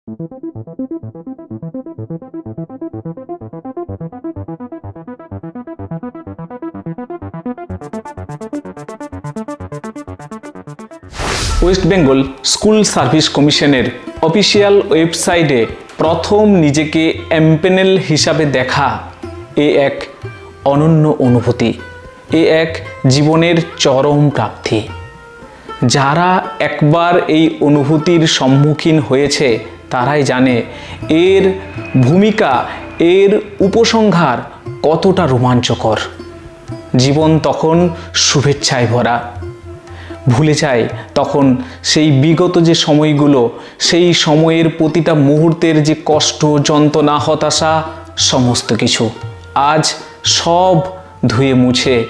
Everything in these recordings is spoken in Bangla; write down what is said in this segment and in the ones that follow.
ওয়েস্ট বেঙ্গল স্কুল সার্ভিস কমিশনের অফিসিয়াল ওয়েবসাইটে প্রথম নিজেকে এমপ্যানেল হিসাবে দেখা এ এক অনন্য অনুভূতি, এ এক জীবনের চরম প্রাপ্তি। যারা একবার এই অনুভূতির সম্মুখীন হয়েছে তারাই জানে এর ভূমিকা, এর উপসংহার কতটা রোমাঞ্চকর। জীবন তখন শুভেচ্ছায় ভরা। ভুলে যায় তখন সেই বিগত যে সময়গুলো, সেই সময়ের প্রতিটা মুহূর্তের যে কষ্ট, যন্ত্রণা, হতাশা, সমস্ত কিছু আজ সব ধুয়ে মুছে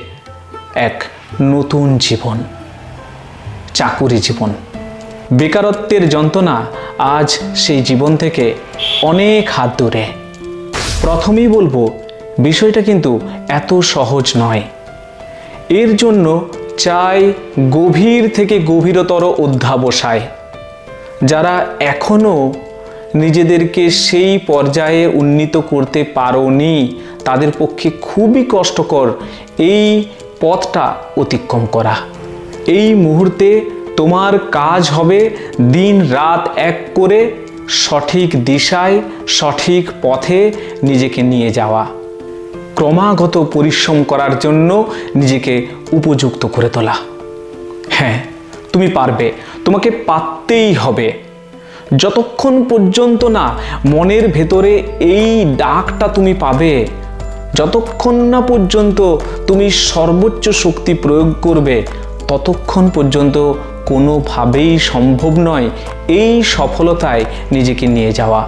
এক নতুন জীবন, চাকুরি জীবন। বেকারত্বের যন্ত্রণা আজ সেই জীবন থেকে অনেক হাত দূরে। প্রথমেই বলবো, বিষয়টা কিন্তু এত সহজ নয়। এর জন্য চাই গভীর থেকে গভীরতর অধ্যবসায়। যারা এখনও নিজেদেরকে সেই পর্যায়ে উন্নীত করতে পারোনি, তাদের পক্ষে খুবই কষ্টকর এই পথটা অতিক্রম করা। এই মুহূর্তে তোমার কাজ হবে দিন রাত এক করে সঠিক দিশায়, সঠিক পথে নিজেকে নিয়ে যাওয়া, ক্রমাগত পরিশ্রম করার জন্য নিজেকে উপযুক্ত করে তোলা। হ্যাঁ, তুমি পারবে, তোমাকে পারতেই হবে। যতক্ষণ পর্যন্ত না মনের ভেতরে এই ডাকটা তুমি পাবে, যতক্ষণ না পর্যন্ত তুমি সর্বোচ্চ শক্তি প্রয়োগ করবে, ততক্ষণ পর্যন্ত কোনোভাবেই সম্ভব নয় এই সফলতায় নিজেকে নিয়ে যাওয়া।